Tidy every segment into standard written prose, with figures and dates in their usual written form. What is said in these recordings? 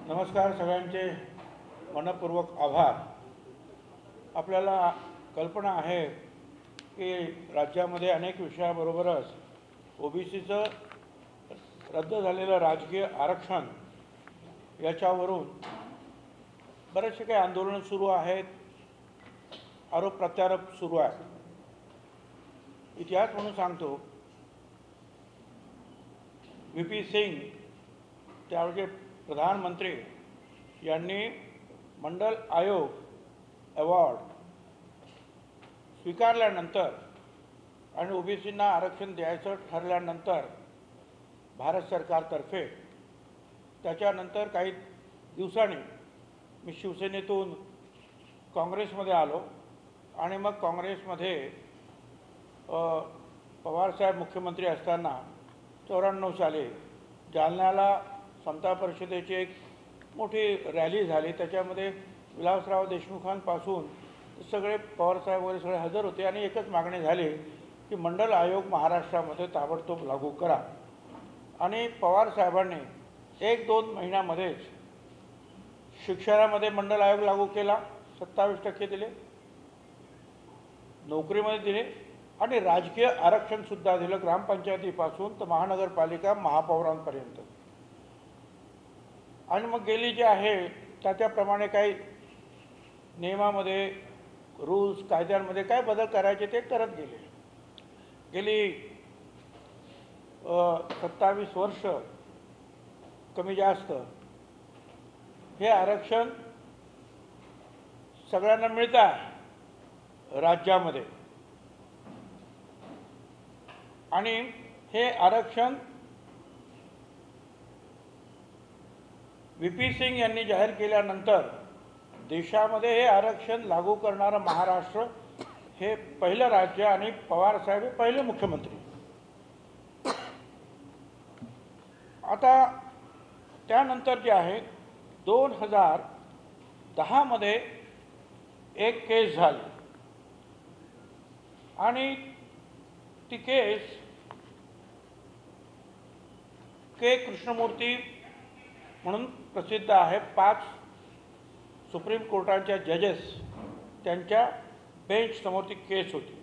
नमस्कार सगळ्यांचे मनपूर्वक आभार। आपल्याला कल्पना आहे की राज्यामध्ये अनेक विषयाबरोबरच ओबीसीचं रद्द झालेलं राजकीय आरक्षण याच्यावरून बरेचसे काही आंदोलन सुरू आहेत, आरोप प्रत्यारोप सुरू आहेत। इतिहास म्हणून सांगतो, व्ही.पी. सिंग त्यावेळचे प्रधानमंत्री यांनी मंडल आयोग अवॉर्ड स्वीकारल्यानंतर आणि ओबीसींना आरक्षण द्यायचं ठरल्यानंतर भारत सरकारतर्फे त्याच्यानंतर काही दिवसांनी मी शिवसेनेतून काँग्रेसमध्ये आलो आणि मग काँग्रेसमध्ये पवारसाहेब मुख्यमंत्री असताना 94 साली जालन्याला समता परिषदेची एक मोठी रॅली झाली। त्याच्यामध्ये विलासराव देशमुखांपासून सगळे पवारसाहेब वगैरे सगळे हजर होते आणि एकच मागणी झाली की मंडल आयोग महाराष्ट्रामध्ये ताबडतोब लागू करा। आणि पवारसाहेबांनी 1-2 महिन्यामध्येच शिक्षणामध्ये मंडल आयोग लागू केला, 27% दिले, नोकरीमध्ये दिले आणि राजकीय आरक्षणसुद्धा दिलं, ग्रामपंचायतीपासून तर महानगरपालिका महापौरांपर्यंत। आणि मग गेली जे आहे त्याप्रमाणे काही नियमामध्ये रूल्स कायद्यांमध्ये काय बदल करायचे ते करत गेले। गेली 27 वर्ष कमी जास्त हे आरक्षण सगळ्यांना मिळतं आहे राज्यामध्ये आणि हे आरक्षण व्ही.पी. सिंग यांनी जाहीर केल्यानंतर देशामध्ये हे आरक्षण लागू करणारं महाराष्ट्र हे पहिलं राज्य आणि पवारसाहेब हे पहिले मुख्यमंत्री। आता त्यानंतर जे आहे 2010 मध्ये एक केस झाली आणि ती केस के कृष्णमूर्ती म्हणून प्रसिद्ध आहे, 5 सुप्रीम कोर्टाच्या जजेस त्यांच्या बेंच समोर ती केस होती।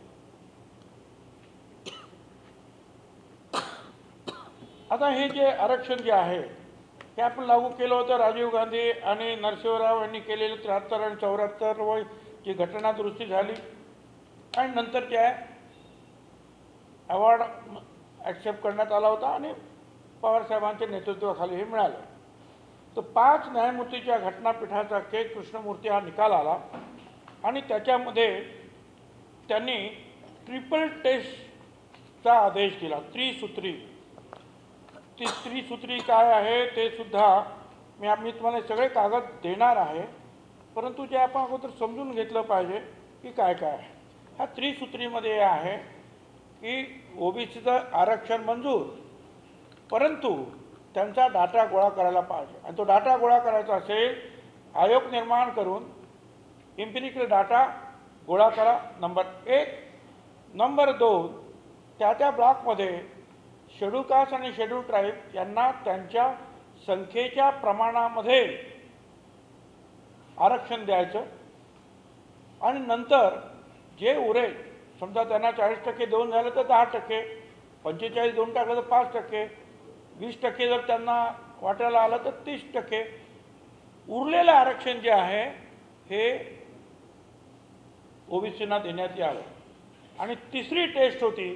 आता हे जे आरक्षण जे आहे हे आपण लागू केलं होतं राजीव गांधी आणि नरसिंहराव यांनी केलेले 73 आणि 74 व जी घटना दुरुस्ती झाली आणि नंतर जे आहे अवॉर्ड ॲक्सेप्ट करण्यात आला होता आणि पवारसाहेबांच्या नेतृत्वाखाली हे मिळालं। तर 5 न्यायमूर्तीच्या घटनापीठाचा के कृष्णमूर्ती हा निकाल आला आणि त्याच्यामध्ये त्यांनी ट्रिपल टेस्टचा आदेश दिला, त्रिसूत्री। ती त्रिसूत्री काय आहे ते सुद्धा मी तुम्हाला सगळे कागद देणार आहे, परंतु जे आपण अगोदर समजून घेतलं पाहिजे की काय काय आहे। ह्या त्रिसूत्रीमध्ये आहे की ओबीसीचं आरक्षण मंजूर, परंतु त्यांचा डाटा गोळा करायला पाहिजे आणि तो डाटा गोळा करायचा असेल आयोग निर्माण करून इम्पिरिकल डाटा गोळा करा, नंबर 1। नंबर 2, त्या ब्लॉकमध्ये शेड्यूल कास्ट आणि शेड्यूल ट्राईब यांना त्यांच्या संख्येच्या प्रमाणामध्ये आरक्षण द्यायचं आणि नंतर जे उरेल, समजा त्यांना 40% देऊन झालं तर 10%, 45 देऊन टाकलं तर 5%, 20% जर त्यांना वाटायला आलं तर 30%। उरलेलं आरक्षण जे आहे हे ओबीसींना देण्यात यावं। आणि तिसरी टेस्ट होती,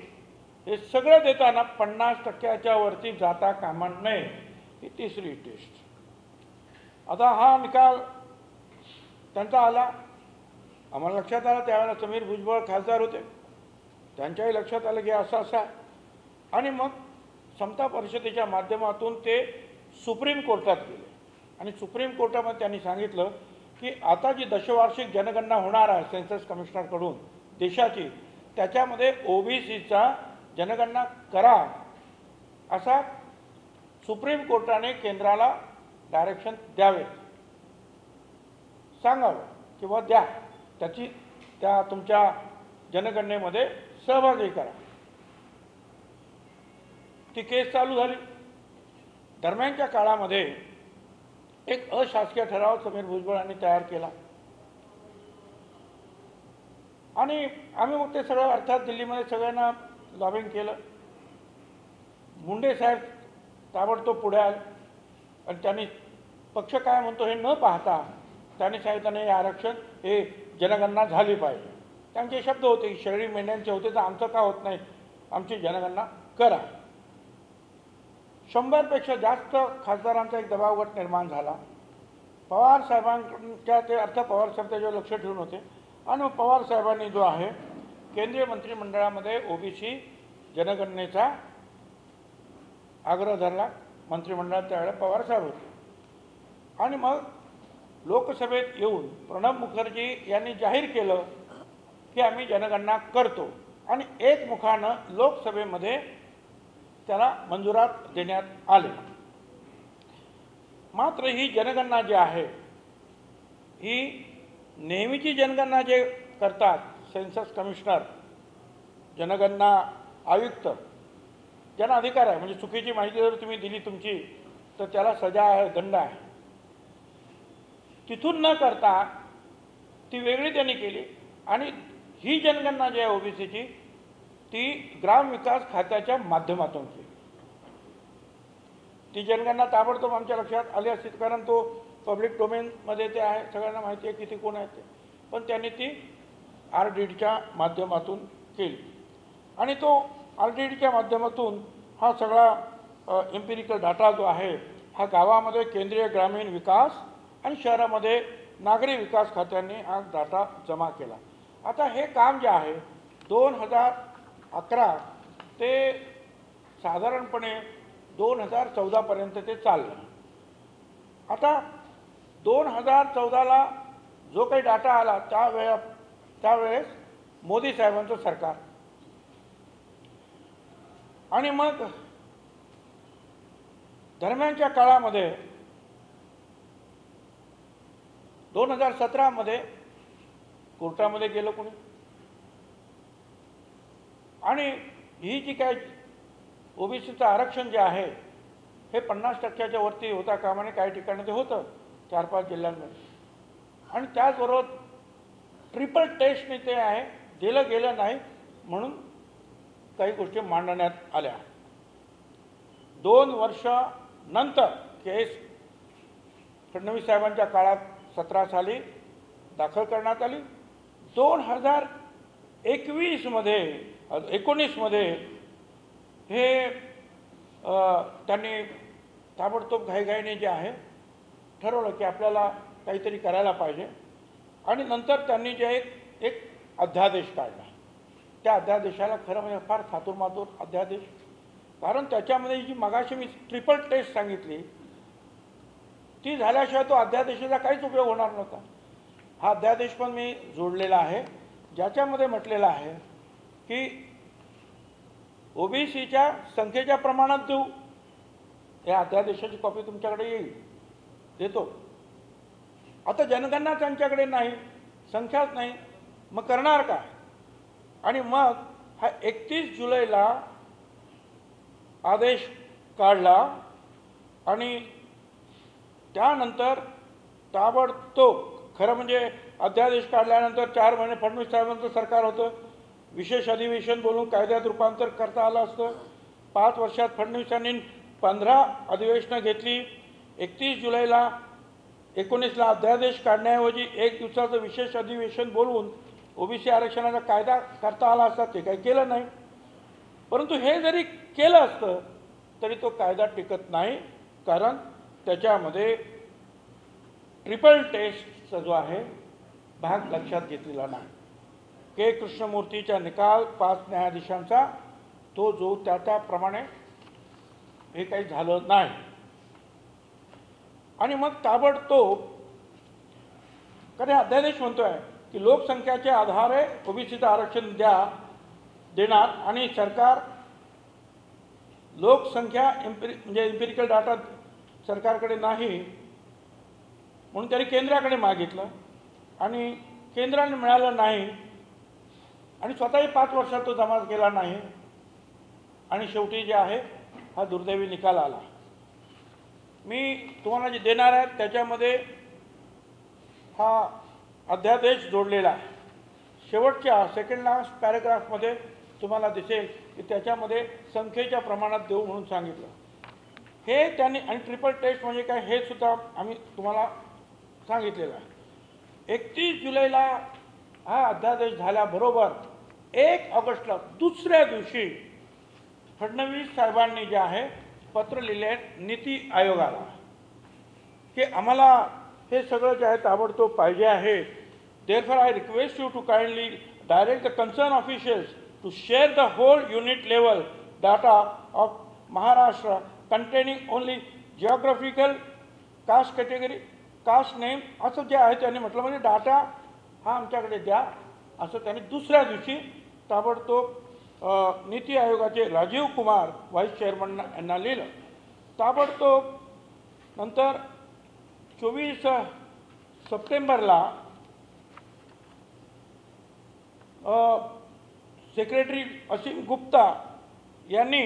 हे सगळं देताना 50%च्या वरती जाता कामा नये, ही तिसरी टेस्ट। आता हा निकाल त्यांचा आला, आम्हाला लक्षात आलं, त्यावेळेला समीर भुजबळ खासदार होते, त्यांच्याही लक्षात आलं की असं आहे आणि मग समता परिषदेच्या माध्यमातून ते सुप्रीम कोर्टात गेले आणि सुप्रीम कोर्टामध्ये त्यांनी सांगितलं की आता जी दशवार्षिक जनगणना होणार आहे सेन्सस कमिशनरकडून देशाची, त्याच्यामध्ये ओबीसीचा जनगणना करा असा सुप्रीम कोर्टाने केंद्राला डायरेक्शन द्यावे, सांगावं किंवा द्या, त्या तुमच्या जनगणनेमध्ये सहभागी करा। ती केस चालू झाली। दरम्यानच्या काळामध्ये एक अशासकीय ठराव समीर भुजबळांनी तयार केला आणि आम्ही मग ते सगळं अर्थात दिल्लीमध्ये सगळ्यांना लॉबिंग केलं. मुंडे साहेब ताबडतोब पुढे आले आणि त्यांनी पक्ष काय म्हणतो हे न पाहता त्यांनी सांगितलं नाही, आरक्षण हे जनगणना झाली पाहिजे. त्यांचे शब्द होते की शेळी मेंढ्यांचे होते तर आमचं का होत नाही, आमची जनगणना करा. 100पेक्षा जास्त खासदारांचा एक दबाव गट निर्माण झाला. पवार साहेबांच्या ते अर्थ पवार साहेब त्याच्यावर लक्ष ठेवून होते आणि पवार साहेबांनी जो आहे केंद्रीय मंत्रिमंडळामध्ये ओबीसी जनगणनेचा आग्रह धरला. मंत्रिमंडळात त्यावेळेला पवार साहेब होते आणि मग लोकसभेत येऊन प्रणब मुखर्जी यांनी जाहीर केलं की आम्ही जनगणना करतो आणि एकमुखानं लोकसभेमध्ये त्याला मंजुरात देण्यात आले. मात्र ही जनगणना जी आहे ही नेहमीची जनगणना जे करतात सेन्सस कमिशनर, जनगणना आयुक्त, ज्यांना अधिकार आहे, म्हणजे चुकीची माहिती जर तुम्ही दिली तुमची तर त्याला सजा आहे, दंड आहे, तिथून न करता ती वेगळी त्यांनी केली. आणि ही जनगणना जी आहे ओबीसीची ती ग्रामविकास खात्याच्या माध्यमातून केली. ती जनगणना ताबडतोब आमच्या लक्षात आली असती, कारण तो पब्लिक डोमेनमध्ये ते आहे, सगळ्यांना माहिती आहे किती कोण आहेत ते. पण त्यांनी ती RDDच्या माध्यमातून केली आणि तो RDDच्या माध्यमातून हा सगळा एम्पिरिकल डाटा जो आहे हा गावामध्ये केंद्रीय ग्रामीण विकास आणि शहरामध्ये नागरी विकास खात्यांनी हा डाटा जमा केला. आता हे काम जे आहे 2011 ते साधारणपणे 2014पर्यंत ते चाललं. आता 2014ला जो काही डाटा आला त्यावेळेस मोदी साहेबांचं सरकार आणि मग दरम्यानच्या काळामध्ये 2017मध्ये कोर्टामध्ये गेलं कोणी आणि ही जी काय ओबीसीचं आरक्षण जे आहे हे 50%च्या वरती होता कामाने काही ठिकाणी ते होतं 4-5 जिल्ह्यांमध्ये. आणि त्याचबरोबर ट्रिपल टेस्टने ते आहे दिलं गेलं नाही म्हणून काही गोष्टी मांडण्यात आल्या. 2 वर्षानंतर केस फडणवीस साहेबांच्या काळात 17 साली दाखल करण्यात आली. 2019मध्ये हे त्यांनी ताबडतोब घाईघाईने जे आहे ठरवलं की आपल्याला काहीतरी करायला पाहिजे आणि नंतर त्यांनी जे एक अध्यादेश काढला. त्या अध्यादेशाला खरं म्हणजे फार थातूरमातूर अध्यादेश, कारण त्याच्यामध्ये जी मगाशी मी ट्रिपल टेस्ट सांगितली ती झाल्याशिवाय तो अध्यादेशाचा काहीच उपयोग होणार नव्हता. हा अध्यादेश पण मी जोडलेला आहे ज्याच्यामध्ये म्हटलेलं आहे की ओबीसीच्या संख्येच्या प्रमाणात देऊ. या अध्यादेशाची कॉपी तुमच्याकडे येईल, देतो. आता जनगणना त्यांच्याकडे नाही, संख्याच नाही, मग करणार काय? आणि मग हा 31 जुलैला आदेश काढला आणि त्यानंतर ताबडतोब खरं म्हणजे अध्यादेश काढल्यानंतर 4 महिने फडणवीस साहेबांचं सरकार होतं. विशेष अधिवेशन बोलून कायद्यात रूपांतर करता आलं असतं. 5 वर्षात फडणवीसांनी 15 अधिवेशनं घेतली. 31 जुलैला 19ला अध्यादेश काढण्याऐवजी 1 दिवसाचं विशेष अधिवेशन बोलवून ओबीसी आरक्षणाचा कायदा करता आला असता. ते काही केलं नाही. परंतु हे जरी केलं असतं तरी तो कायदा टिकत नाही, कारण त्याच्यामध्ये ट्रिपल टेस्टचा जो आहे भाग लक्षात घेतलेला नाही. के कृष्णमूर्तीच्या निकाल 5 न्यायाधीशांचा तो जो त्याप्रमाणे हे काही झालं नाही. आणि मग ताबडतोब कारण अध्यादेश म्हणतोय की लोकसंख्याच्या आधारे ओबीसीचं आरक्षण देणार आणि सरकार लोकसंख्या म्हणजे एम्पिरिकल डाटा सरकारकडे नाही म्हणून त्यांनी केंद्राकडे मागितलं आणि केंद्राने मिळालं नाही आणि स्वतःही 5 वर्षात तो जमा केला नाही आणि शेवटी जे आहे हा दुर्दैवी निकाल आला. मी तुम्हाला जे देणार आहे त्याच्यामध्ये हा अध्यादेश जोडलेला आहे. शेवटच्या सेकंड लास्ट पॅरेग्राफमध्ये तुम्हाला दिसेल की त्याच्यामध्ये संख्येच्या प्रमाणात देऊ म्हणून सांगितलं. हे त्यांनी आणि ट्रिपल टेस्ट म्हणजे काय हे सुद्धा आम्ही तुम्हाला सांगितलेलं आहे. 31 जुलैला हा अध्यादेश झाल्याबरोबर 1 ऑगस्टला दुसऱ्या दिवशी फडणवीस साहेबांनी जे आहे पत्र लिहिले नीती आयोगाला की आम्हाला हे सगळं जे आहे ताबडतोब पाहिजे आहे. Therefore, I request you to kindly direct the concerned officials to share the whole unit level data of Maharashtra containing only geographical caste category, caste name असं जे आहे त्यांनी म्हटलं म्हणजे डाटा हा आमच्याकडे द्या असं त्यांनी दुसऱ्या दिवशी ताबडतोब नीती आयोगाचे राजीव कुमार व्हाईस चेअरमन यांना लिहिलं. ताबडतोब नंतर 24 सप्टेंबरला सेक्रेटरी असीम गुप्ता यांनी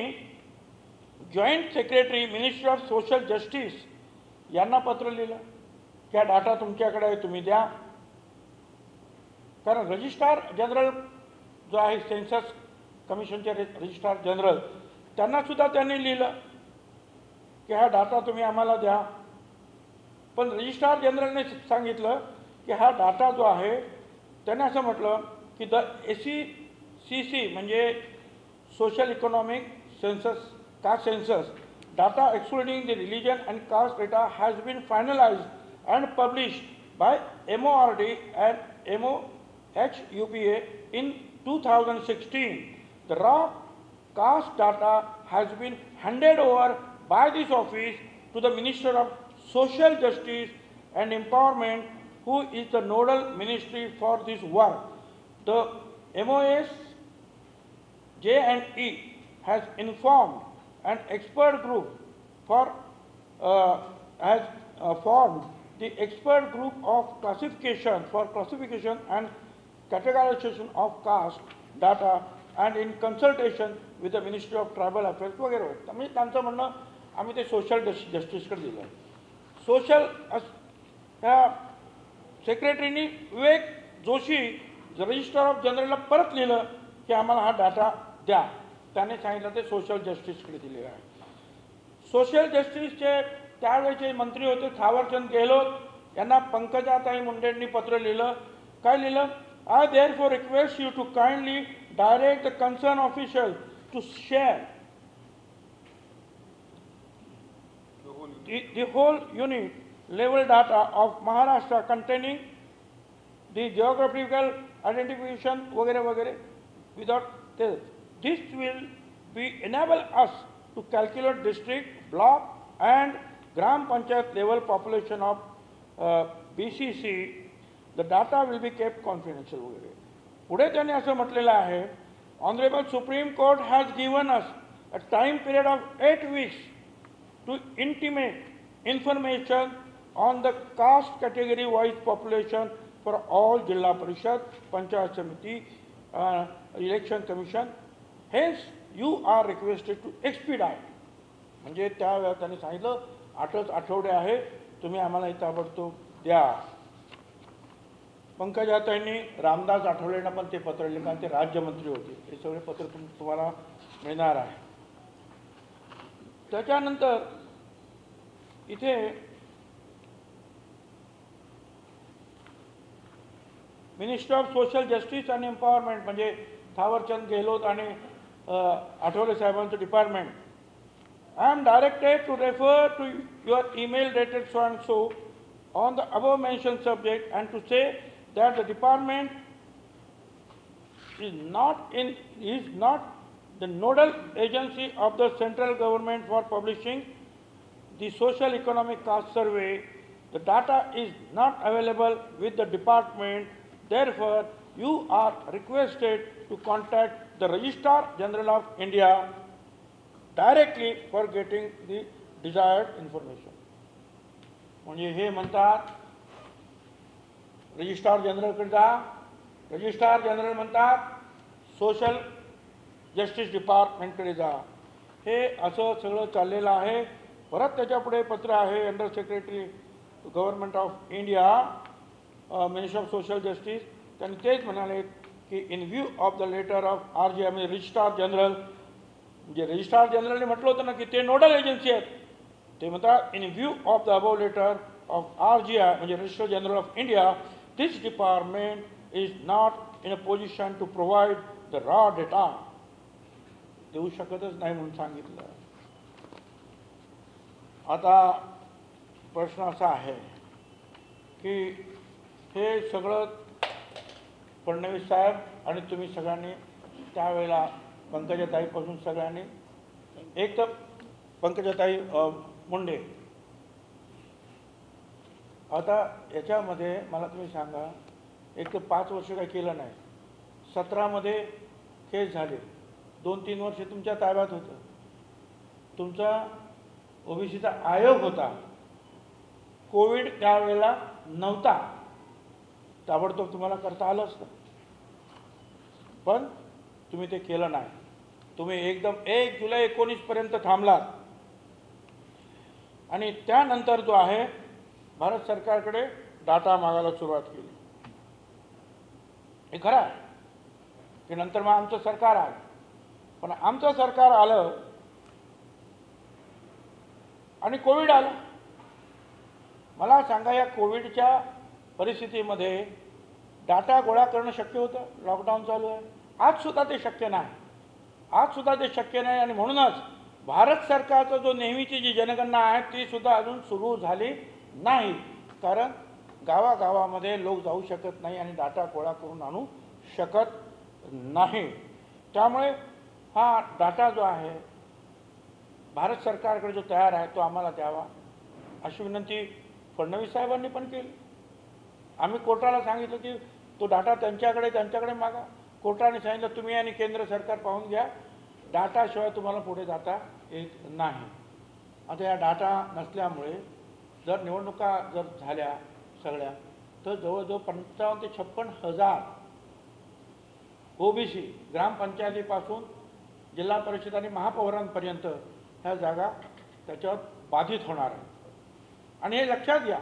joint secretary ministry of social justice यांना पत्र लिहिलं की हा डाटा तुमच्याकडे आहे तुम्ही द्या. कारण रजिस्ट्रार जनरल जो आहे सेन्सस कमिशनचे रजिस्ट्रार जनरल त्यांनासुद्धा त्यांनी लिहिलं की हा डाटा तुम्ही आम्हाला द्या. पण रजिस्ट्रार जनरलने सांगितलं की हा डाटा जो आहे त्याने असं म्हटलं की द SECC म्हणजे social economic census caste census data excluding the religion and caste data has been finalised and published by MORD and MOHUPA in 2016. The raw caste data has been handed over by this office to the Minister of Social Justice and Empowerment, who is the nodal ministry for this work. The MOS J&E has informed an expert group has formed the expert group of classification and categorization of caste data and in consultation with the Ministry of Tribal Affairs वगैरे. म्हणजे त्यांचं म्हणणं आम्ही ते social जस्टिसकडे दिलं. Social त्या सेक्रेटरीनी Vivek Joshi registrar of जनरलला परत लिहिलं की आम्हाला हा डाटा द्या. त्याने सांगितलं ते सोशल जस्टिसकडे दिलेलं आहे. सोशल जस्टिसचे त्यावेळेचे मंत्री होते थावरचंद गेहलोत यांना पंकजाताई मुंडेंनी पत्र लिहिलं. काय लिहिलं? I therefore request you to kindly direct the concerned officials to share the whole unit level data of Maharashtra containing the geographical identification वगैरह वगैरह without this. This will be enable us to calculate district, block and gram panchayat level population of BCC. The data will be kept confidential वगैरह. पुढे त्यांनी असं म्हटलेलं आहे, Honorable Supreme Court has given us a time period of 8 weeks to intimate information on the caste category wise population for all Jilla Parishad, Panchayat Samiti, Election Commission. Hence, you are requested to expedite. म्हणजे त्यावेळेला त्यांनी सांगितलं 8 आठवडे आहे तुम्ही आम्हाला हे ताबडतोब द्या. पंकजाताईंनी रामदास आठवलेंना पण ते पत्र लिहिलं कारण ते राज्यमंत्री होते. हे सगळे पत्र तुम्हाला मिळणार आहे. त्याच्यानंतर इथे minister of social justice and empowerment म्हणजे थावरचंद गेहलोत आणि आठवले साहेबांचं department. I am directed to refer to your email dated so and so on the above mentioned subject and to say that the department is not the nodal agency of the central government for publishing the social economic caste survey. The data is not available with the department. Therefore, you are requested to contact the Registrar General of India directly for getting the desired information. म्हणजे हे म्हणतात registrar जनरलकडे जा. Registrar general म्हणतात social justice डिपार्टमेंटकडे जा. हे असं सगळं चाललेलं आहे. परत त्याच्यापुढे पत्र आहे under secretary government of India minister of social justice, त्यांनी तेच म्हणाले की in view of the letter of RGI म्हणजे रजिस्ट्रार जनरल, म्हणजे रजिस्ट्रार जनरलने म्हटलं होतं ना की ते नोडल एजन्सी आहेत, ते म्हणतात in view of the above letter of RGI म्हणजे registrar general of India, this department is not in a position to provide the raw data, देऊ शकतच नाही म्हणून सांगितलं. आता प्रश्न असा आहे की हे सगळं फडणवीस साहेब आणि तुम्ही सगळ्यांनी त्यावेळेला पंकजाताईपासून सगळ्यांनी, एक तर पंकजाताई मुंडे, आता याच्यामध्ये मला तुम्ही सांगा, एक तर 5 वर्ष काही केलं नाही, 17मध्ये केस झाले, 2-3 वर्ष तुमच्या ताब्यात होतं, तुमचा ओबीसीचा आयोग होता, कोविड त्यावेळेला नव्हता, ताबडतोब तुम्हाला करता आलं असतं, पण तुम्ही ते केलं नाही. तुम्ही एकदम 1 जुलै 19पर्यंत थांबलात आणि त्यानंतर जो आहे भारत सरकारकडे डाटा मागायला सुरुवात केली. हे खरं आहे की नंतर मग आमचं सरकार आलं, पण आमचं सरकार आलं आणि कोविड आलं. मला सांगा, या कोविडच्या परिस्थितीमध्ये डाटा गोळा करणं शक्य होतं? लॉकडाऊन चालू आहे, आजसुद्धा ते शक्य नाही, आजसुद्धा ते शक्य नाही. आणि म्हणूनच भारत सरकारचा जो नेहमीची जी जनगणना आहे ती सुद्धा अजून सुरू झाली नाही, कारण गावागावामध्ये लोक जाऊ शकत नाही आणि डाटा गोळा करून आणू शकत नाही. त्यामुळे हा डाटा जो आहे भारत सरकारकडे जो तयार आहे तो आम्हाला द्यावा अशी विनंती फडणवीस साहेबांनी पण केली. आम्ही कोर्टाला सांगितलं की तो डाटा त्यांच्याकडे मागा. कोर्टाने सांगितलं तुम्ही आणि केंद्र सरकार पाहून घ्या, डाटाशिवाय तुम्हाला पुढे जाता येत नाही. आता या डाटा नसल्यामुळे जर निवडणुका जर झाल्या सगळ्या, तर जवळजवळ 55,000 ते 56,000 ओबीसी ग्रामपंचायतीपासून जिल्हा परिषद आणि महापौरांपर्यंत ह्या जागा त्याच्यावर बाधित होणार आहे. आणि हे लक्षात घ्या,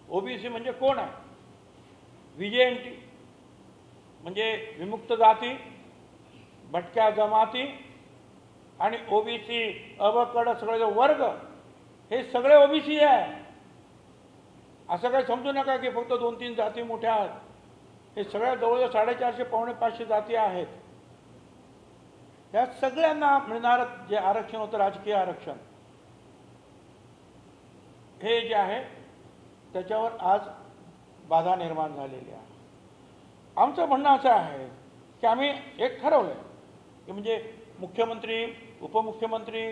ओबीसी म्हणजे कोण आहे? VJNT म्हणजे विमुक्त जाती, भटक्या जमाती आणि ओबीसी अबकड सगळे वर्ग, हे सगळे ओबीसी आहे. असं काही समजू नका की फक्त 2-3 जाती मोठ्या आहेत. हे सगळ्या जवळजवळ 450-500 जाती आहेत. या सगळ्यांना मिळणारं जे आरक्षण होतं, राजकीय आरक्षण, हे जे आहे त्याच्यावर आज बाधा निर्माण झालेली आहे. आमचं म्हणणं असं आहे की आम्ही एक ठरवलं आहे की म्हणजे मुख्यमंत्री, उपमुख्यमंत्री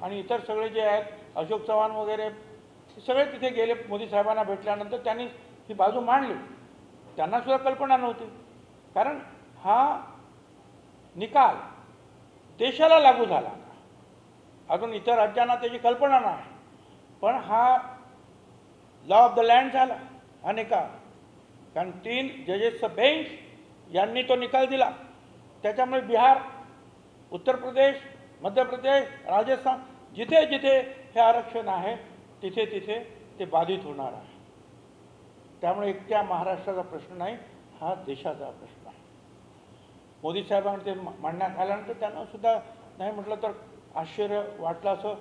आणि इतर सगळे जे आहेत, अशोक चव्हाण वगैरे सगळे तिथे गेले. मोदी साहेबांना भेटल्यानंतर त्यांनी ही बाजू मांडली. त्यांनासुद्धा कल्पना नव्हती, कारण हा निकाल देशाला लागू झाला, अजून इतर राज्यांना त्याची कल्पना नाही, पण हा लॉ ऑफ द लँड झाला हा निकाल. कारण 3 जजेसचं बेंच यांनी तो निकाल दिला. त्याच्यामुळे बिहार, उत्तर प्रदेश, मध्य प्रदेश, राजस्थान, जिथे जिथे हे आरक्षण आहे तिथे तिथे ते बाधित होणार आहे. त्यामुळे एकट्या महाराष्ट्राचा प्रश्न नाही, हा देशाचा प्रश्न आहे. मोदी साहेबांनी ते मांडण्यात आल्यानंतर त्यांना सुद्धा नाही म्हटलं तर आश्चर्य वाटलं असं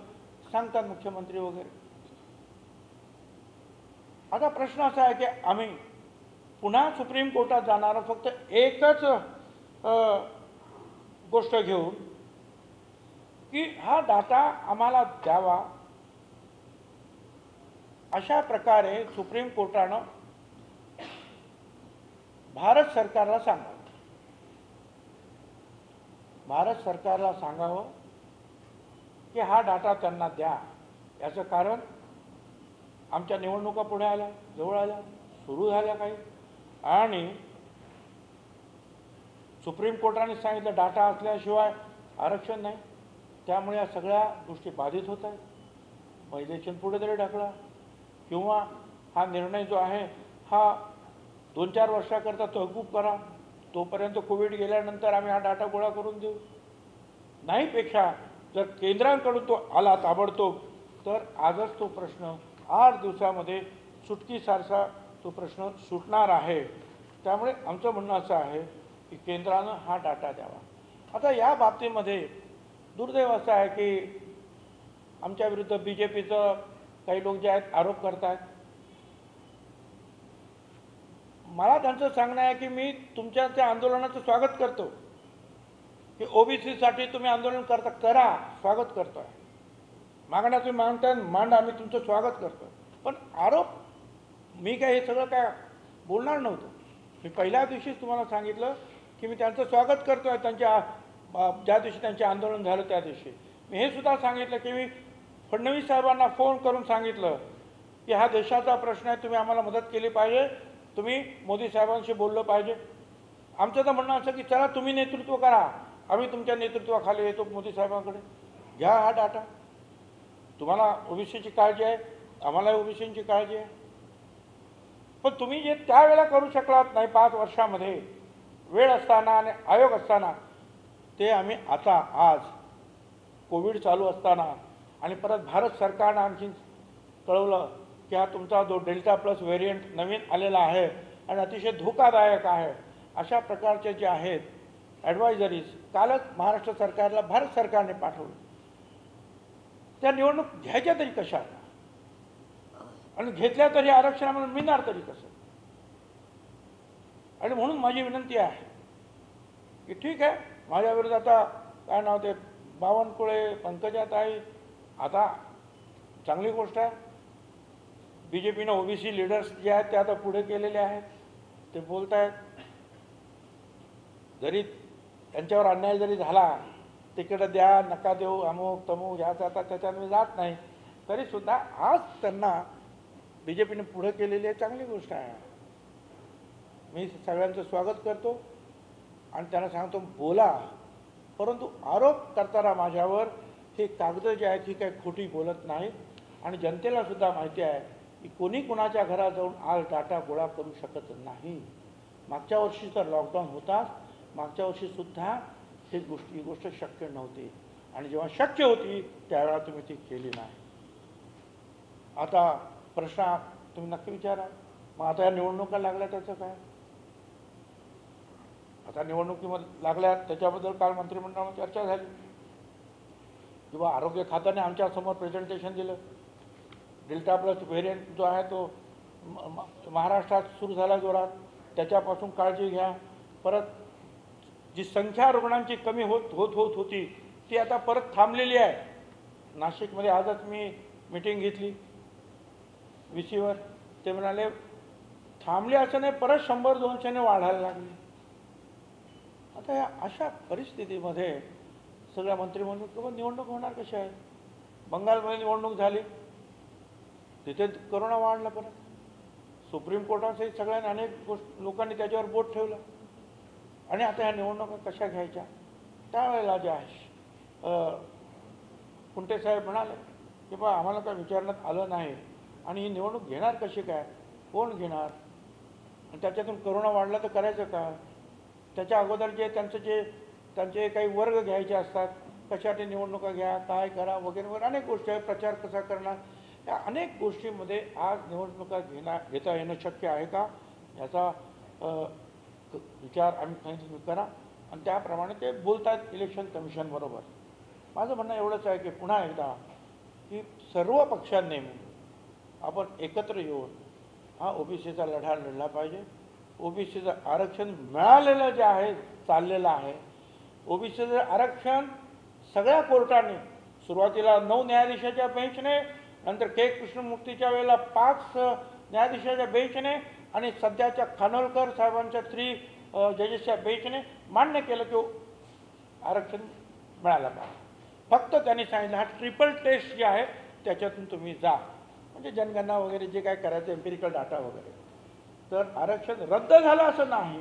सांगतात मुख्यमंत्री वगैरे. आता प्रश्न असा आहे की आम्ही पुन्हा सुप्रीम कोर्टात जाणार, फक्त एकच गोष्ट घेऊन की हा डाटा आम्हाला द्यावा. अशा प्रकारे सुप्रीम कोर्टानं भारत सरकारला सांगावं, भारत सरकारला सांगावं की हा डाटा त्यांना द्या. याचं कारण आमच्या निवडणुका पुढे आल्या, जवळ आल्या, सुरू झाल्या काही, आणि सुप्रीम कोर्टाने सांगितलं डाटा असल्याशिवाय आरक्षण नाही. त्यामुळे या सगळ्या गोष्टी बाधित होत आहेत. मग इलेक्शन पुढे तरी ढकला, किंवा हा निर्णय जो आहे हा 2-4 वर्षाकरता तहकूब करा. तोपर्यंत कोविड गेल्यानंतर आम्ही हा डाटा गोळा करून देऊ. नाहीपेक्षा जर केंद्राकडून तो आला ताबडतोब, तर आजच तो प्रश्न 8 दिवसामध्ये सुटकीसारखा तो प्रश्न सुटणार आहे. त्यामुळे आमचं म्हणणं असं आहे की केंद्रानं हा डाटा द्यावा. आता या बाबतीमध्ये दुर्दैव असं आहे की आमच्या विरुद्ध BJPचं काही लोक जे आहेत आरोप करतात. मला त्यांचं सांगणं आहे की मी तुमच्या त्या आंदोलनाचं स्वागत करतो की OBCसाठी तुम्ही आंदोलन करा, स्वागत करतो आहे. मागण्या तुम्ही मागताय, मांडा, आम्ही तुमचं स्वागत करतो. पण आरोप मी काय हे सगळं काय बोलणार नव्हतो. मी पहिल्या दिवशीच तुम्हाला सांगितलं की मी त्यांचं स्वागत करतो आहे. ज्या दिवशी त्यांचे आंदोलन झालं त्या दिवशी मी हे सुद्धा सांगितलं की मी फडणवीस साहेबांना फोन करून सांगितलं की हा देशाचा प्रश्न आहे, तुम्ही आम्हाला मदत केली पाहिजे, तुम्ही मोदी साहेबांशी बोललं पाहिजे. आमचं तर म्हणणं असं की चला तुम्ही नेतृत्व करा, आम्ही तुमच्या नेतृत्वाखाली येतो मोदी साहेबांकडे, घ्या हा डाटा. तुम्हाला OBCची काळजी आहे, आम्हालाही OBCची काळजी आहे. पण तुम्ही जे त्यावेळेला करू शकलात नाही 5 वर्षामध्ये वेळ असताना आणि आयोग असताना, ते आम्ही आता आज कोविड चालू असताना आणि परत भारत सरकारनं आणखी कळवलं की हा तुमचा जो डेल्टा+ व्हेरियंट नवीन आलेला आहे आणि अतिशय धोकादायक आहे, अशा प्रकारचे जे आहेत ॲडवायझरीज कालच महाराष्ट्र सरकारला भारत सरकारने पाठवलं. त्या निवडणूक घ्यायच्या तरी कशा आणि घेतल्या तरी आरक्षण आम्हाला मिळणार तरी कसं. आणि म्हणून माझी विनंती आहे की ठीक आहे, माझ्या विरोधात आता काय नाव ते बावनकुळे, पंकजाताई, आता चांगली गोष्ट आहे. BJPनं OBC लीडर्स जे आहेत ते आता पुढे केलेले आहेत, ते बोलत आहेत. जरी त्यांच्यावर अन्याय जरी झाला, तिकडं द्या, नका देऊ, अमुक तमुक याचा आता त्याच्यात मी जात नाही, तरीसुद्धा आज त्यांना BJPने पुढे केलेली आहे, चांगली गोष्ट आहे. मी सगळ्यांचं स्वागत करतो आणि त्यांना सांगतो बोला, परंतु आरोप करताना माझ्यावर हे कागद जे आहेत ही काही खोटी बोलत नाहीत. आणि जनतेला सुद्धा माहिती आहे की कोणी कोणाच्या घरात जाऊन आज डाटा गोळा करू शकत नाही. मागच्या वर्षी तर लॉकडाऊन होताच, मागच्या वर्षीसुद्धा ही गोष्ट शक्य नव्हती आणि जेव्हा शक्य होती त्यावेळेला तुम्ही ती केली नाही. आता प्रश्न तुम्ही नक्की विचारा, मग आता या निवडणुका लागल्या त्याचं काय. आता निवडणुकीमध्ये लागल्या त्याच्याबद्दल काल मंत्रिमंडळामध्ये चर्चा झाली किंवा आरोग्य खात्याने आमच्यासमोर प्रेझेंटेशन दिलं. डेल्टा+ व्हेरियंट जो आहे तो महाराष्ट्रात सुरू झाला जोरात, त्याच्यापासून काळजी घ्या. परत जी संख्या रुग्णांची कमी होत होती ती आता परत थांबलेली आहे. नाशिकमध्ये आजच मी मीटिंग घेतली VCवर, ते म्हणाले थांबले असं नाही, परत 100-200ने वाढायला लागले. आता या अशा परिस्थितीमध्ये सगळ्या मंत्रिमंडळ निवडणूक होणार कशा आहे. बंगालमध्ये निवडणूक झाली, तिथे कोरोना वाढला. परत सुप्रीम कोर्टासहित सगळ्यांनी अनेक लोकांनी त्याच्यावर बोट ठेवलं. आणि आता ह्या निवडणुका कशा घ्यायच्या. त्यावेळेला जे आहे कुंटे साहेब म्हणाले की बा आम्हाला काय विचारण्यात आलं नाही आणि ही निवडणूक घेणार कशी काय, कोण घेणार, आणि त्याच्यातून कोरोना वाढला तर करायचं काय. त्याच्या अगोदर त्यांचे काही वर्ग घ्यायचे असतात, कशासाठी निवडणुका घ्या, काय करा वगैरे वगैरे अनेक गोष्टी आहेत, प्रचार कसा करणार, या अनेक गोष्टींमध्ये आज निवडणुका घेता येणं शक्य आहे का याचा विचार आम्ही सांगितलं करा. आणि त्याप्रमाणे ते बोलतात इलेक्शन कमिशनबरोबर. माझं म्हणणं एवढंच आहे की पुन्हा एकदा की सर्व पक्षांनी आपण एकत्र येऊन हा OBCचा लढा लढला पाहिजे. OBCचं आरक्षण मिळालेलं जे आहे चाललेलं आहे. OBCचं आरक्षण सगळ्या कोर्टाने सुरुवातीला 9 न्यायाधीशाच्या बेंचने, नंतर K. कृष्णमूर्तीच्या वेळेला 5 न्यायाधीशाच्या बेंचने आणि सध्याच्या खानोलकर साहेबांच्या 3 जजेसच्या बेंचने मान्य केलं की आरक्षण मिळालं पाहिजे. फक्त त्यांनी सांगितलं हा ट्रिपल टेस्ट जे आहे त्याच्यातून तुम्ही जा, म्हणजे जनगणना वगैरे जे काय करायचं एम्पिरिकल डाटा वगैरे. तर आरक्षण रद्द झालं असं नाही,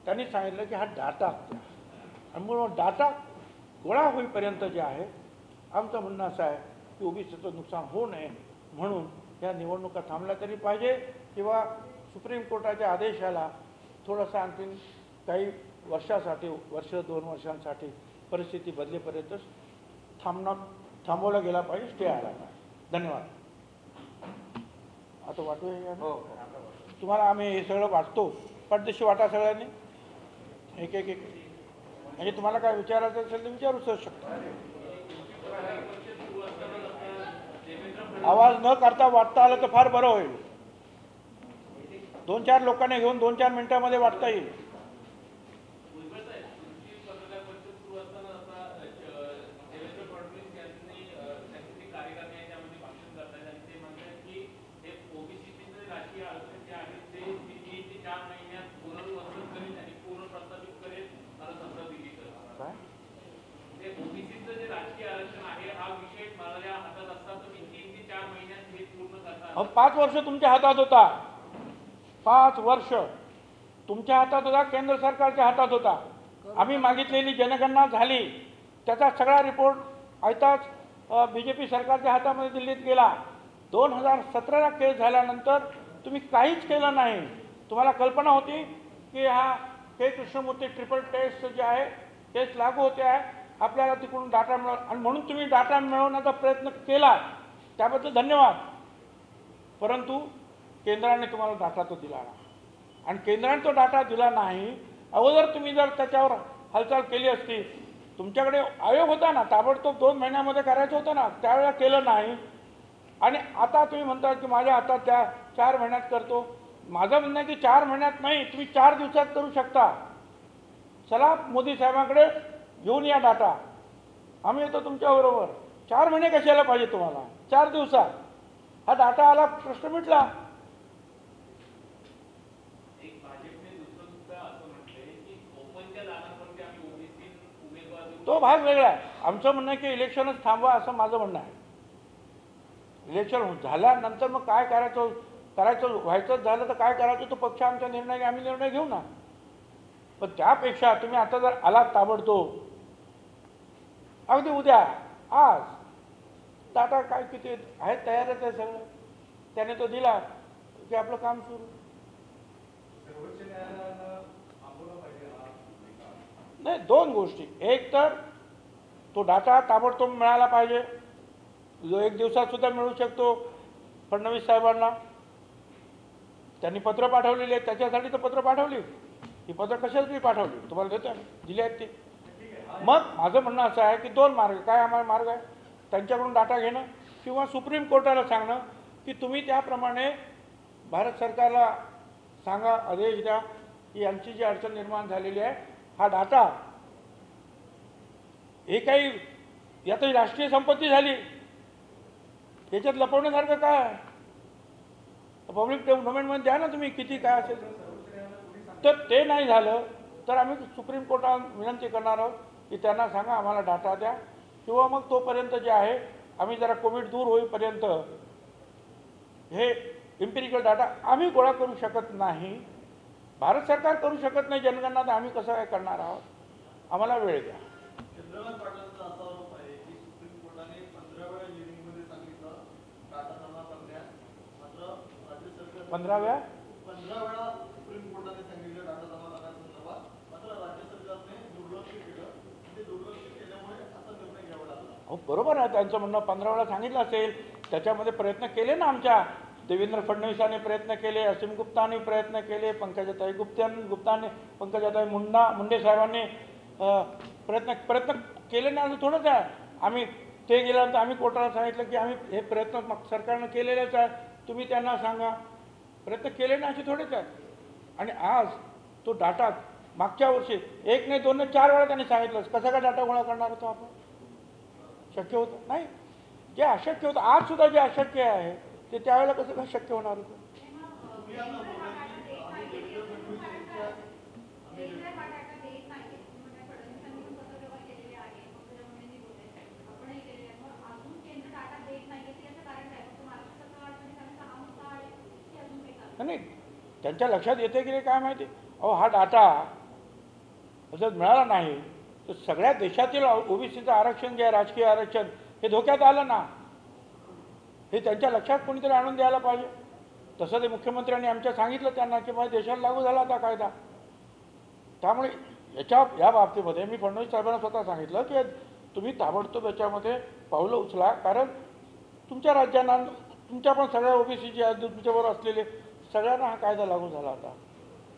त्यांनी सांगितलं की हा डाटा आणि म्हणून डाटा गोळा होईपर्यंत जे आहे आमचं म्हणणं असं आहे की OBCचं नुकसान होऊ नये म्हणून या निवडणुका थांबल्या तरी पाहिजे किंवा सुप्रीम कोर्टाच्या आदेशाला थोडंसं आणखीन काही वर्षासाठी 1-2 वर्षांसाठी परिस्थिती बदलेपर्यंत थांबवला गेला पाहिजे, स्टे आला पाहिजे. धन्यवाद. आता वाटूया हो, तुम्हाला आम्ही हे सगळं वाटतो, पटदिशी वाटा सगळ्यांनी एक एक एक, म्हणजे तुम्हाला काय विचारायचं असेल तर विचारू शकतो. आवाज न करता वाटता आलं तर फार बरं होईल. 2-4 लोकांना घेऊन 2-4 मिनिटांमध्ये वाटता येईल. अब 5 वर्ष तुमच्या हातात होता, 5 वर्ष तुमच्या हातात होता, केंद्र सरकारच्या हातात होता. आम्ही मागितलेली जनगणना झाली, त्याचा सगळा रिपोर्ट आयताच BJP सरकारच्या हातामध्ये दिल्लीत गेला. 2017ला केस झाल्यानंतर तुम्ही काहीच केलं नाही. तुम्हाला कल्पना होती की हा के कृष्णमूर्ती ट्रिपल टेस्ट जे आहे टेस्ट लागू होते आहे, आपल्याला तिकडून डाटा मिळव, आणि म्हणून तुम्ही डाटा मिळवण्याचा प्रयत्न केला, त्याबद्दल धन्यवाद. परंतु केंद्राने तुम्हाला डाटा तो दिला नाही, आणि केंद्राने तो डाटा दिला नाही. अगोदर तुम्ही जर त्याच्यावर हालचाल केली असती, तुमच्याकडे आयोग होता ना, ताबडतोब 2 महिन्यामध्ये करायचं होतं ना, त्यावेळेला केलं नाही. आणि आता तुम्ही म्हणता की माझ्या हातात त्या 4 महिन्यात करतो. माझं म्हणणं आहे की 4 महिन्यात नाही, तुम्ही 4 दिवसात करू शकता. चला मोदी साहेबांकडे घेऊन या डाटा, आम्ही येतो तुमच्याबरोबर. 4 महिने कशाला पाहिजे तुम्हाला? 4 दिवसात हा डाटा आला, प्रश्न मिटला. तो भाग वेगळा आहे. आमचं म्हणणं आहे की इलेक्शनच थांबवा, असं माझं म्हणणं आहे. इलेक्शन झाल्यानंतर मग काय करायचं व्हायचंच झालं तर काय करायचं तो पक्ष आमचा निर्णय, आम्ही निर्णय घेऊ ना. पण त्यापेक्षा तुम्ही आता जर आलात ताबडतोब, अगदी उद्या आज डाटा काय किती आहे तयारच आहे सगळं, त्याने तो दिला की आपलं काम सुरू. नाही, 2 गोष्टी. एक तर तो डाटा ताबडतोब मिळाला पाहिजे, जो 1 दिवसात सुद्धा मिळू शकतो. फडणवीस साहेबांना त्यांनी पत्र पाठवलेली आहे, त्याच्यासाठी तर पत्र पाठवली. ही पत्र कशासाठी पाठवली तुम्हाला देतो, दिली आहेत ती. मग माझं म्हणणं असं आहे की 2 मार्ग. काय आम्हाला मार्ग आहे? त्यांच्याकडून डाटा घेणं किंवा सुप्रीम कोर्टाला सांगणं की तुम्ही त्याप्रमाणे भारत सरकारला सांगा, आदेश द्या की यांची जी अडचण निर्माण झालेली आहे, हा डाटा हे काही यातही राष्ट्रीय संपत्ती झाली, त्याच्यात लपवण्यासारखं काय आहे? पब्लिक डोमेनमध्ये द्या ना तुम्ही, किती काय असेल. तर ते नाही झालं तर आम्ही सुप्रीम कोर्टाला विनंती करणार आहोत की त्यांना सांगा आम्हाला डाटा द्या, किंवा मग तोपर्यंत जे आहे आम्ही जरा कोविड दूर होईपर्यंत हे इम्पिरिकल डाटा आम्ही गोळा करू शकत नाही. भारत सरकार करू शकत नाही जनगणना, तर आम्ही कसं काय करणार आहोत? आम्हाला वेळ द्या. 15 वेळा सुप्रीम कोर्टाने सांगितलं डाटा जमा करण्यासंदर्भात, मात्र राज्य सरकारने दुर्लक्ष केलं. ते दुर्लक्ष केल्यामुळे असा निर्णय घ्यावा लागला. हो, बरोबर आहे त्यांचं म्हणणं. 15 वेळा सांगितलं असेल, त्याच्यामध्ये प्रयत्न केले ना. आमच्या देवेंद्र फडणवीसांनी प्रयत्न केले, असीम गुप्तांनी प्रयत्न केले, पंकजाताई मुंडे साहेबांनी प्रयत्न केले ना. असं थोडंच आहे. आम्ही ते गेल्यानंतर आम्ही कोर्टाला सांगितलं की आम्ही हे प्रयत्न सरकारनं केलेलेच आहे, तुम्ही त्यांना सांगा. प्रयत्न केले ना, असे थोडेच आहेत. आणि आज तो डाटा मागच्या वर्षी 1 नाही 2 नाही 4 वेळा त्यांनी सांगितलं. कसा काय डाटा गोळा करणार होतो आपण? शक्य होतं नाही. जे अशक्य होतं, आज सुद्धा जे अशक्य आहे ते त्यावेळेला कसं काय शक्य होणार होतं? नाही, त्यांच्या लक्षात येते की नाही काय माहिती. अहो, हा डाटा जर मिळाला नाही तर सगळ्या देशातील ओबीसीचं आरक्षण जे आहे, राजकीय आरक्षण, हे धोक्यात आलं ना. हे त्यांच्या लक्षात कोणीतरी आणून द्यायला पाहिजे. तसं ते मुख्यमंत्र्यांनी आमच्या सांगितलं त्यांना की माझ्या देशात लागू झाला होता कायदा. त्यामुळे या बाबतीमध्ये मी फडणवीस साहेबांना स्वतः सांगितलं की तुम्ही ताबडतोब याच्यामध्ये पावलं उचला, कारण तुमच्या राज्यांना, तुमच्या पण सगळ्या ओबीसीचे तुमच्याबरोबर असलेले सगळ्यांना हा कायदा लागू झाला आता.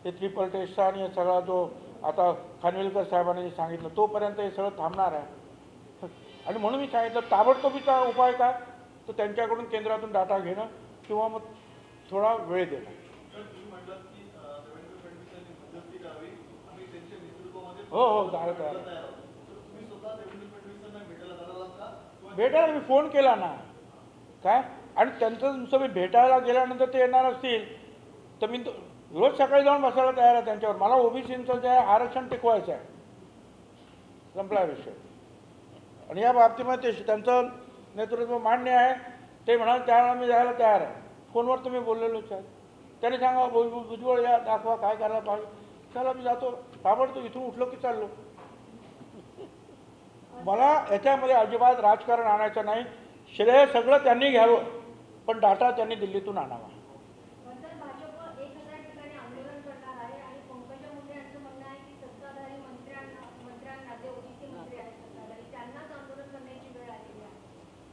हे ट्रिपल टेस्टचा आणि हे सगळा जो आता खानविलकर साहेबांनी सांगितलं तोपर्यंत हे सगळं थांबणार आहे. आणि म्हणून मी सांगितलं ताबडतोबीचा उपाय काय, तर त्यांच्याकडून केंद्रातून डाटा घेणं किंवा मग थोडा वेळ देणं. हो हो तयार. भेटायला मी फोन केला ना काय, आणि त्यांचं तुमचं मी भेटायला गेल्यानंतर ते येणार असतील तर मी रोज सकाळी जाऊन बसायला तयार आहे त्यांच्यावर. मला ओबीसीचं जे आहे आरक्षण टिकवायचं आहे, संपला विषय. आणि या बाबतीमध्ये त्यांचं नेतृत्व मान्य आहे. ते म्हणाल त्यावेळेला मी जायला तयार आहे. फोनवर तुम्ही बोललेलोच आहे. त्याने सांगा भुजबळ या दाखवा काय करायला पाहिजे. चला मी जातो, ताबडतोब इथून उठलो की चाललो. मला याच्यामध्ये अजिबात राजकारण आणायचं नाही. श्रेय सगळं त्यांनी घ्यावं, पण डाटा त्यांनी दिल्लीतून आणावा.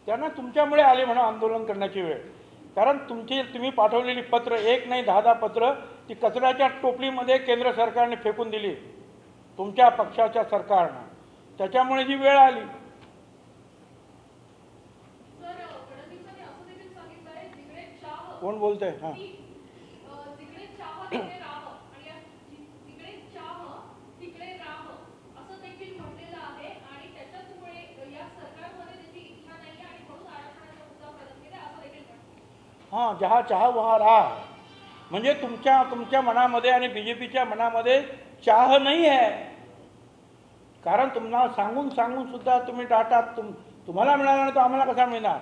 त्यांना तुमच्यामुळे आले म्हणून आंदोलन करण्याची वेळ. कारण तुम्ही पाठवलेली पत्र, एक नाही 10 पत्र, ती कचऱ्याच्या टोपलीमध्ये केंद्र सरकारने फेकून दिली, तुमच्या पक्षाच्या सरकारनं. त्याच्यामुळे ही वेळ आली. कोण बोलतंय? हां हां, जहा चाह वहाँ राह. म्हणजे तुमच्या मनामध्ये आणि बीजेपीच्या मनामध्ये चाह नाही आहे. कारण तुम्हाला सांगून सुद्धा तुम्ही डाटा तुम्हाला मिळाला नाही तर आम्हाला कसा मिळणार.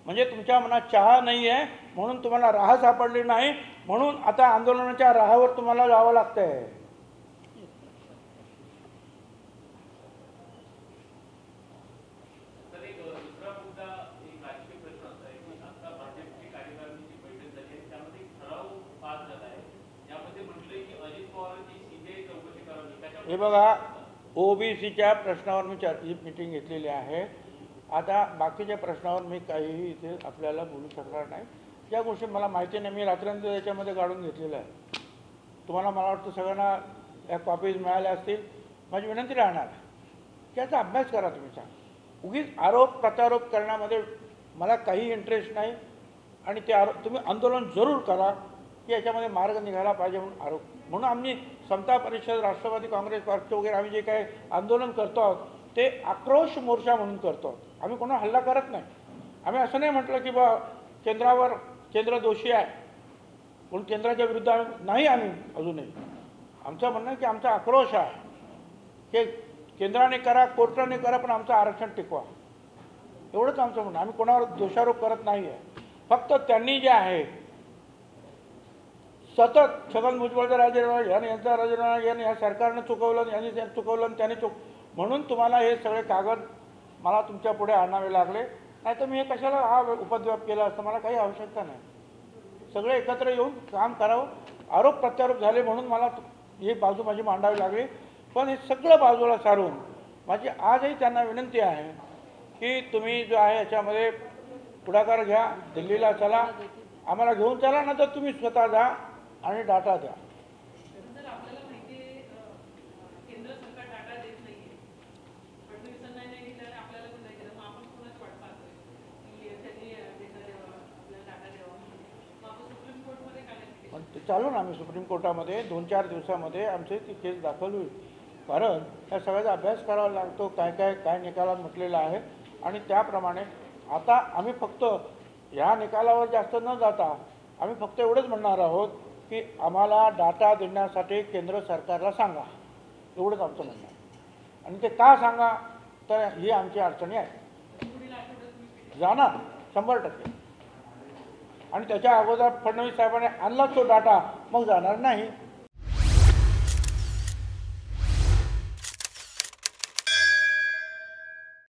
म्हणजे तुमच्या मनात चाह नाही आहे, म्हणून तुम्हाला राह सापडली नाही, म्हणून आता आंदोलनाच्या राहावर तुम्हाला जावं लागतंय. हे बघा, ओबीसीच्या प्रश्नावर मी मीटिंग घेतलेली आहे. आता बाकीच्या प्रश्नावर मी काहीही इथे आपल्याला बोलू शकणार नाही. ज्या गोष्टी मला माहिती नाही, मी रात्रंदिवस याच्यामध्ये काढून घेतलेलं आहे. तुम्हाला मला वाटतं सगळ्यांना या कॉपीज मिळाल्या असतील. माझी विनंती राहणार की याचा अभ्यास करा. तुम्ही सांग, उगीच आरोप प्रत्यारोप करण्यामध्ये मला काही इंटरेस्ट नाही. आणि ते तुम्ही आंदोलन जरूर करा की याच्यामध्ये मार्ग निघाला पाहिजे म्हणून आरोप. म्हणून आम्ही समता परिषद, राष्ट्रवादी काँग्रेस पक्ष वगैरे आम्ही जे काही आंदोलन करतो आहोत ते आक्रोश मोर्चा म्हणून करतो आहोत. आम्ही कोणाला हल्ला करत नाही. आम्ही असं नाही म्हटलं की केंद्र दोषी आहे म्हणून केंद्राच्या विरुद्ध नाही. आम्ही अजूनही आमचं म्हणणं की आमचा आक्रोश आहे की केंद्राने करा, कोर्टाने करा, पण आमचं आरक्षण टिकवा. एवढंच आमचं म्हणणं. आम्ही कोणावर दोषारोप करत नाही आहे. फक्त त्यांनी जे आहे सतत छगन भुजबळचा राजीनामा, यांचा राजीनामा, या सरकारनं चुकवलं, यांनी चुकवलं, त्याने म्हणून तुम्हाला हे सगळे कागद मला तुमच्या पुढे आणावे लागले. नाही तर मी हे कशाला हा उपद्व्याप केला असतं. मला काही आवश्यकता नाही. सगळे एकत्र येऊन काम करावं. आरोप प्रत्यारोप झाले म्हणून मला ही बाजू माझी मांडावी लागली. पण हे सगळं बाजूला सारून माझी आजही त्यांना विनंती आहे की तुम्ही जो आहे याच्यामध्ये पुढाकार घ्या, दिल्लीला चला, आम्हाला घेऊन चला, ना तर तुम्ही स्वतः जा आणि डाटा द्या. पण ते चालू ना, आम्ही सुप्रीम कोर्टामध्ये 2-4 दिवसामध्ये आमची ती केस दाखल होईल. कारण या सगळ्याचा अभ्यास करावा लागतो, काय निकालात म्हटलेलं आहे. आणि त्याप्रमाणे आता आम्ही फक्त या निकालावर जास्त न जाता आम्ही फक्त एवढंच म्हणणार आहोत की आम्हाला डाटा देण्यासाठी केंद्र सरकारला सांगा. एवढंच आमचं म्हणणं आहे. आणि ते का सांगा, तर ही आमची अडचणी आहे. जाणार 100%. आणि त्याच्या अगोदर फडणवीस साहेबांनी आणला तो डाटा, मग जाणार नाही.